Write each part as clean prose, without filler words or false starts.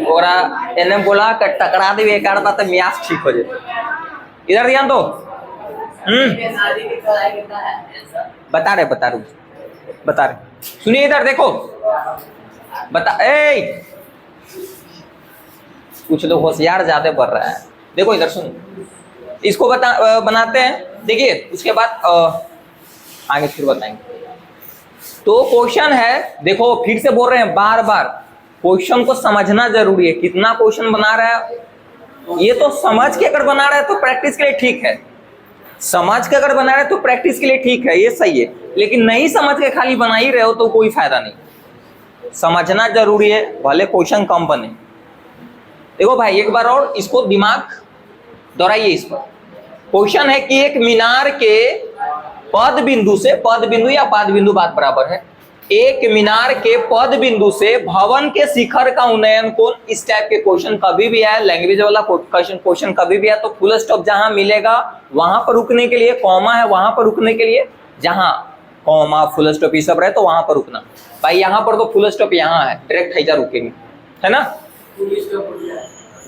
ओरा एने बोला कि टकरा दे एक आड़ बात म्यास ठीक हो जाए। इधर ध्यान दो। बता रहे सुनिए इधर देखो बता ए कुछ लोग होशियार ज्यादा बढ़ रहा है। देखो इधर सुनो इसको बनाते हैं। देखिए उसके बाद आगे फिर बताएंगे। तो क्वेश्चन है, देखो फिर से बोल रहे हैं बार बार क्वेश्चन को समझना जरूरी है। कितना क्वेश्चन बना रहा है ये तो समझ के अगर बना रहा है तो प्रैक्टिस के लिए ठीक है, समझ के अगर बना रहे तो प्रैक्टिस के लिए ठीक है, ये सही है। लेकिन नहीं समझ के खाली बना ही रहे हो तो कोई फायदा नहीं। समझना जरूरी है भले क्वेश्चन कम बने। देखो भाई एक बार और इसको दिमाग दोहराइए इस पर। क्वेश्चन है कि एक मीनार के पद बिंदु से, पद बिंदु या पाद बिंदु बात बराबर है, एक मीनार के पद बिंदु से भवन के शिखर का उन्नयन कोण। इस टाइप के क्वेश्चन कभी भी आए, लैंग्वेज वाला क्वेश्चन कभी भी आए तो फुल स्टॉप जहां मिलेगा वहां पर रुकने के लिए, कॉमा है वहां पर रुकने के लिए, जहां कॉमा फुल स्टॉप ये सब रहे तो वहां पर रुकना। भाई यहाँ पर तो फुल स्टॉप यहाँ है, डायरेक्ट हैजा रुकेंगे, है ना।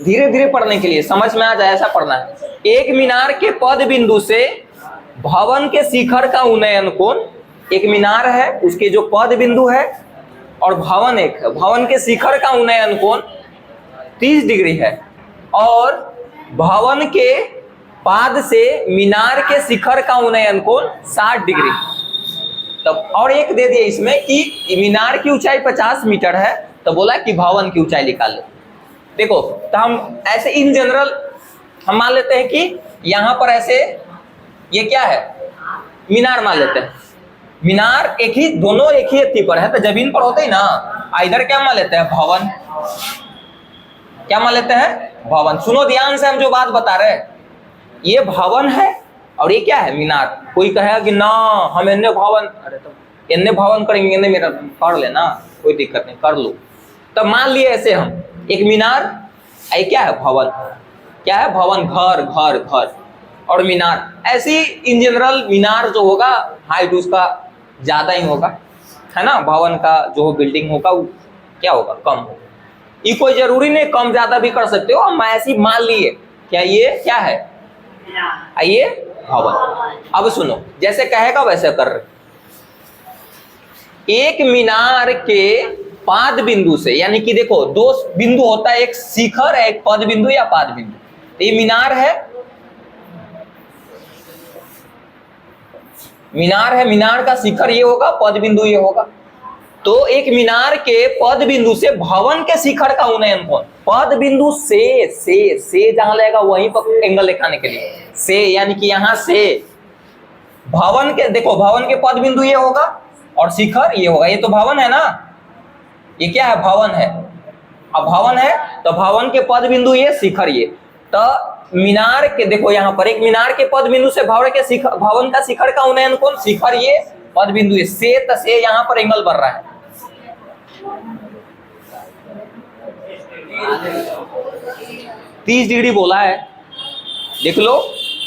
धीरे धीरे पढ़ने के लिए समझ में आ जाए ऐसा पढ़ना है। एक मीनार के पद बिंदु से भवन के शिखर का उन्नयन कोण, एक मीनार है उसके जो पद बिंदु है और भवन एक है, भवन के शिखर का उन्नयन कोण 30 डिग्री है और भवन के पाद से मीनार के शिखर का उन्नयन कोण 60 डिग्री। तब और एक दे दिया इसमें कि मीनार की ऊंचाई 50 मीटर है तो बोला कि भवन की ऊंचाई निकाल लो। देखो तो हम ऐसे इन जनरल हम मान लेते हैं कि यहां पर ऐसे ये क्या है मीनार मान लेते हैं। मीनार एक ही दोनों एक ही एथी पर है तो जमीन पर होते ही ना। इधर क्या मान लेते हैं भवन, क्या मान लेते हैं भवन। सुनो ध्यान से हम जो बात बता रहे हैं, ये भवन है और ये क्या है मीनार। कोई कहेगा कि ना हम इन्ने भवन, अरे तो इन्ने भवन करेंगे, इन्ने मेरा कर लेना कोई दिक्कत नहीं कर लो। तब मान लिए ऐसे हम एक मीनार, ये क्या है भवन, क्या है भवन, घर घर घर और मीनार। ऐसी इन जनरल मीनार जो होगा हाइट उसका ज्यादा ही होगा, है ना। भवन का जो बिल्डिंग होगा वो क्या होगा कम होगा। ये कोई जरूरी नहीं कम ज्यादा भी कर सकते हो। हम ऐसी मान लिए क्या ये क्या है ये भवन। अब सुनो जैसे कहेगा वैसे कर रहे। एक मीनार के पाद बिंदु से, यानी कि देखो दो बिंदु होता है, एक शिखर है एक पद बिंदु या पाद बिंदु। ये मीनार है, मीनार है, मीनार का शिखर ये होगा, पद बिंदु ये होगा। तो एक मीनार के पद बिंदु से भवन के शिखर का उन्नयन कोण, पद बिंदु से जहां लगेगा वहीं पर एंगल दिखाने के लिए से, यानी कि यहां से भवन के, देखो भवन के पद बिंदु ये होगा और शिखर ये होगा। ये तो भवन है ना, ये क्या है भवन है। अब भवन है तो भवन के पद बिंदु ये शिखर ये। तो मीनार के देखो यहाँ पर एक मीनार के पद बिंदु से भवन का शिखर का उन्नयन कोण, शिखर ये पद बिंदु ये से यहाँ पर एंगल बढ़ रहा है। 30 डिग्री बोला है, देख लो।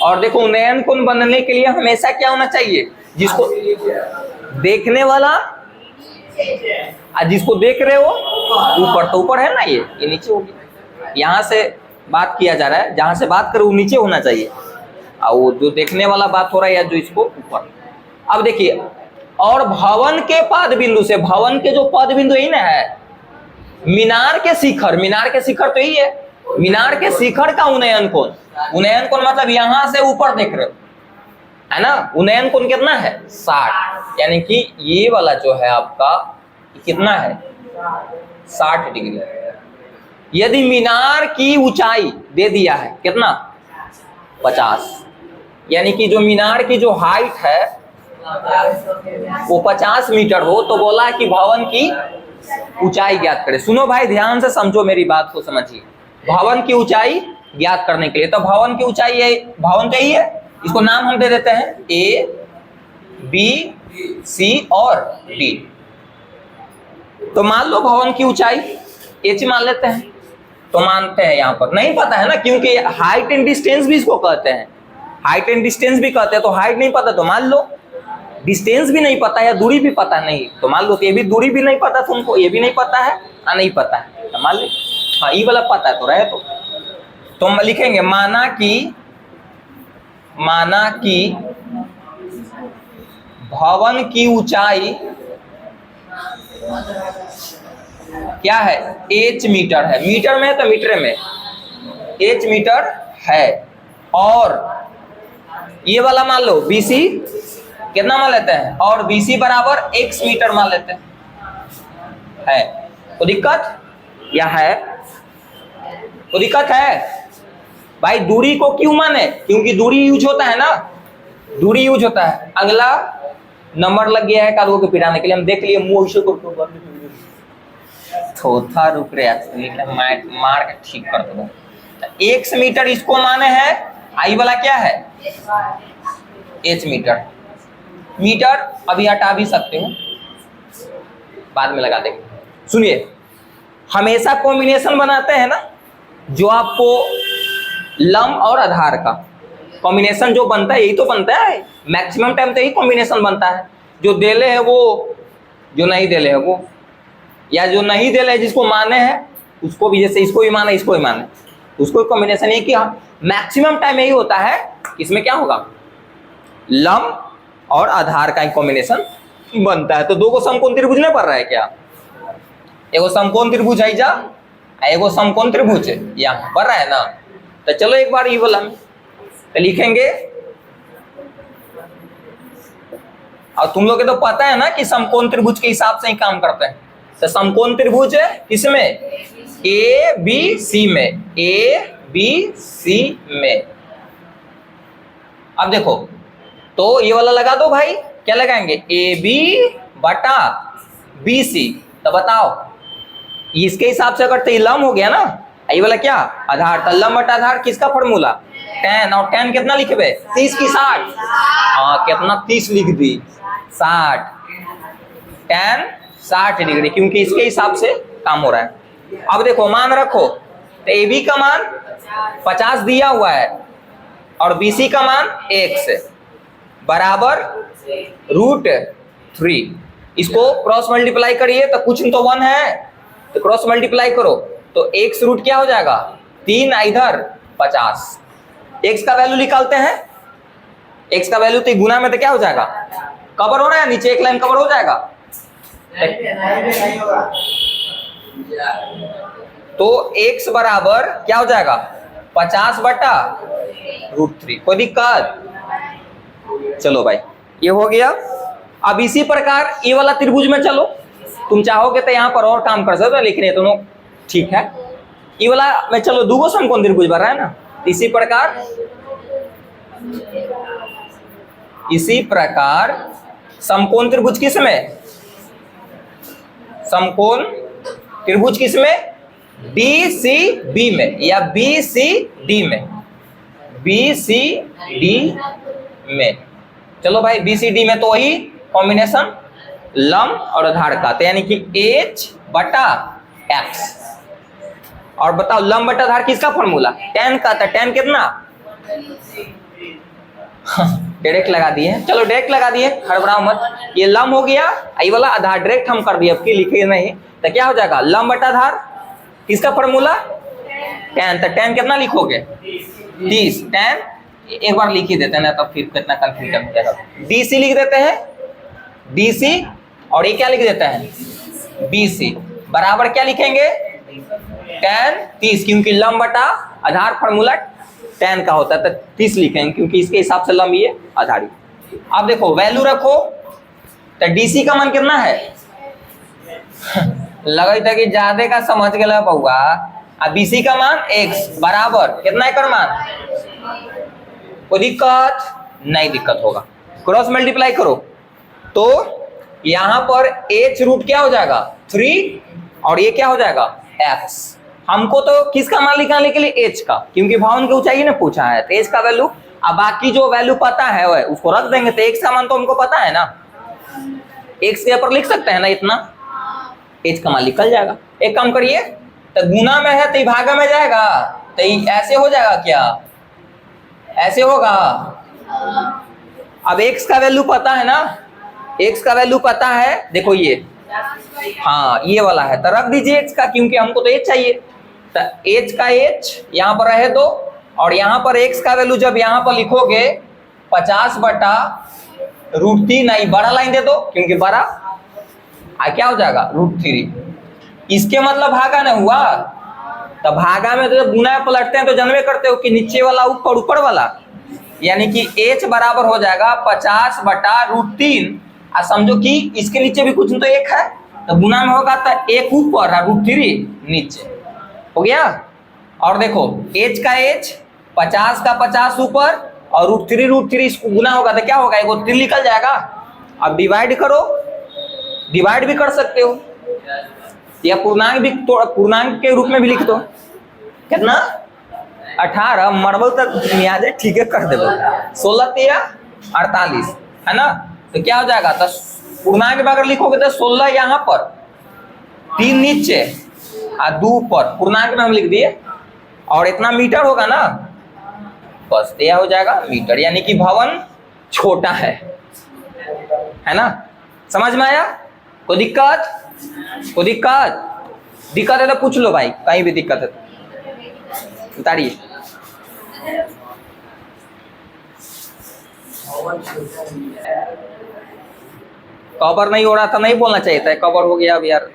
और देखो उन्नयन कोण बनने के लिए हमेशा क्या होना चाहिए, जिसको देखने वाला जिसको देख रहे हो ऊपर, तो ऊपर है ना, ये नीचे होगी। यहाँ से बात किया जा रहा है, जहां से बात करो वो नीचे होना चाहिए और वो जो देखने वाला बात हो रहा है या जो इसको ऊपर। अब देखिए और भवन के पाद बिंदु से, भवन के जो पद बिंदु यही ना है, मीनार के शिखर, मीनार के शिखर तो यही है, मीनार के शिखर का उन्नयन कोण, उन्नयन कोण मतलब यहां से ऊपर देख रहे हो है ना। उन्नयन कोण कितना है 60, यानी कि ये वाला जो है आपका कितना है 60 डिग्री। यदि मीनार की ऊंचाई दे दिया है कितना 50, यानी कि जो मीनार की जो हाइट है वो 50 मीटर हो तो बोला कि भवन की ऊंचाई ज्ञात करें। सुनो भाई ध्यान से समझो मेरी बात को समझिए। भवन की ऊंचाई ज्ञात करने के लिए, तो भवन की ऊंचाई है, भवन का ही है, इसको नाम हम दे देते हैं A, B, C और D। तो मान लो भवन की ऊंचाई H मान लेते हैं, तो मानते हैं यहाँ पर नहीं पता है ना, क्योंकि हाइट एंड डिस्टेंस भी इसको कहते हैं, हाइट एंड डिस्टेंस भी कहते हैं। तो हाइट नहीं पता तो मान लो डिस्टेंस भी नहीं पता या दूरी भी पता नहीं, तो मान लो कि ये भी दूरी भी नहीं पता तुमको, ये भी नहीं पता है या नहीं पता है, तो मान लो हाँ ये वाला पता है तो रहे। तो हम लिखेंगे माना कि भवन की ऊंचाई क्या है, h मीटर है, मीटर में तो मीटर में h मीटर है, और ये वाला मान लो BC कितना मान लेते हैं, और BC बराबर x मीटर मान लेते हैं। है तो दिक्कत या है, तो दिक्कत है भाई। दूरी को क्यों माने, क्योंकि दूरी यूज होता है ना, दूरी यूज होता है। अगला नंबर लग गया है कादुओं के पिटाने के लिए, हम देख लिए मुंह इशू को थोथा रुक रहे मार के ठीक कर दो। x मीटर इसको माने है, आई वाला क्या है h मीटर। मीटर अभी हटा भी सकते हो, बाद में लगा देंगे। सुनिए, हमेशा कॉम्बिनेशन बनाते हैं ना, जो आपको लंब और आधार का कॉम्बिनेशन जो बनता है, यही तो बनता है मैक्सिमम टाइम, तो यही कॉम्बिनेशन बनता है। जो देले है वो, जो नहीं देले है वो, या जो नहीं देले है जिसको माने हैं उसको भी, जैसे इसको भी माने इसको भी माने, उसको कॉम्बिनेशन ये कि मैक्सिमम टाइम यही होता है। इसमें क्या होगा, लंब और आधार का एक कॉम्बिनेशन बनता है। तो दो को समकोण त्रिभुज नहीं पड़ रहा है क्या, एगो समकोण त्रिभुज है जा, एगो समकोण त्रिभुज यहाँ पड़ रहा है ना। तो चलो एक बार ये वाला में तो लिखेंगे, और तुम लोग के तो पता है ना कि समकोण त्रिभुज के हिसाब से ही काम करते हैं। तो समकोण त्रिभुज है किसमें, ABC में, ABC में। अब देखो तो ये वाला लगा दो भाई, क्या लगाएंगे AB बटा BC। तो बताओ इसके हिसाब से अगर लंब हो गया ना, ये वाला क्या आधार, तो लंब बटा आधार किसका फॉर्मूला, tan, और tan कितना लिखे 30 की 60, हाँ कितना 30 लिख दी 60, tan 60 डिग्री, क्योंकि इसके हिसाब से काम हो रहा है। अब देखो मान रखो, तो AB का मान 50 दिया हुआ है और BC का मान x बराबर √3। इसको क्रॉस मल्टीप्लाई करिए तो कुछ तो 1 है, तो क्रॉस मल्टीप्लाई करो तो x रूट क्या हो जाएगा 3, इधर 50। x का वैल्यू निकालते हैं, x का वैल्यू तो गुना में तो क्या हो जाएगा, कवर हो रहा है, नीचे एक लाइन कवर हो जाएगा। तो x बराबर क्या हो जाएगा 50 बटा √3। कोई दिक्कत, चलो भाई ये हो गया। अब इसी प्रकार ये वाला त्रिभुज में चलो, तुम चाहोगे तो यहाँ पर और काम कर सकते हो, लेकिन ये दोनों ठीक है। ये वाला में चलो दूगो समकोण त्रिभुज बन रहा है ना, इसी प्रकार समकोण त्रिभुज किसमें, समकोण त्रिभुज किसमें DCB में या BCD में, BCD में। चलो भाई BCD में तो वही कॉम्बिनेशन लंब और आधार का, तो यानी कि H बटा X। और बताओ लंब बटा आधार किसका फॉर्मूला, tan का, था tan कितना डायरेक्ट लगा दिए, चलो डायरेक्ट लगा दिए, हड़बड़ाओ मत। ये लंब हो गया, ये वाला आधार डायरेक्ट हम कर दिए, अब की लिखे नहीं, तो क्या हो जाएगा लंब बटा आधार किसका फॉर्मूला tan, तो tan कितना लिखोगे 30, tan एक बार लिख ही देते हैं ना, तो फिर कितना कंफ्यूजन हो जाएगा। DC लिख देते हैं, DC, और ये क्या लिख देते हैं BC बराबर क्या लिखेंगे tan 30, क्योंकि लंब बटा आधार फॉर्मूला tan का होता है, तो 30 लिखेंगे क्योंकि इसके हिसाब से लंब ये आधारी। अब देखो वैल्यू रखो, तो DC का मान कितना है लगा था कि ज्यादा का समझ गया बहुआ। अब BC का मान x बराबर कितना है कर मान, कोई दिक्कत नहीं, दिक्कत होगा क्रॉस मल्टीप्लाई करो तो यहां पर h रूट क्या हो जाएगा 3 और ये क्या हो जाएगा x। हमको तो किसका मान निकालने के लिए h का, क्योंकि भवन की ऊंचाई ने पूछा है, तो h का वैल्यू। अब बाकी जो वैल्यू पता है वह उसको रख देंगे, तो x का मान तो हमको पता है ना, x के ऊपर लिख सकते हैं ना, इतना h का मान निकल जाएगा। एक काम करिए, तो गुना में है तो भागा में जाएगा, तो ऐसे हो जाएगा, क्या ऐसे होगा। अब x का वैल्यू पता है ना, x का वैल्यू पता है, देखो ये, हाँ ये वाला है, तो रख दीजिए x का, क्योंकि हमको तो h चाहिए। तो h का h यहाँ पर रहे दो, और यहाँ पर x का वैल्यू जब यहाँ पर लिखोगे 50/√3, नहीं बड़ा लाइन दे दो क्योंकि बड़ा क्या हो जाएगा √3। इसके मतलब भागा ना हुआ, तो भागा में तो जब गुना पलटते हैं तो जानवे करते हो कि नीचे वाला ऊपर, ऊपर वाला, यानी कि h बराबर हो जाएगा 50/√3। समझो कि इसके नीचे भी कुछ तो एक है, तो गुना में होगा तो एक ऊपर और √3 नीचे, हो गया। और देखो h का h 50 का 50 ऊपर और √3 इसको गुना होगा तो क्या होगा, एगो 3 निकल जाएगा। अब डिवाइड करो, डिवाइड भी कर सकते हो, या पूर्णांक भी, पूर्णांक के रूप में भी लिख दो। कितना 18 मरबल तक याद है, ठीक है कर दे, 16×3 = 48 है ना। तो क्या हो जाएगा, तो पूर्णांक में अगर लिखोगे तो 16 यहाँ पर, 3 नीचे और 2 ऊपर, पूर्णांक में हम लिख दिए, और इतना मीटर होगा ना, बस यह हो जाएगा मीटर, यानी कि भवन छोटा है ना। समझ में आया? कोई दिक्कत? कोई दिक्कत है तो पूछ लो भाई, कहीं भी दिक्कत है तो बताइए। कवर नहीं हो रहा था, नहीं बोलना चाहिए था, कवर हो गया अब यार।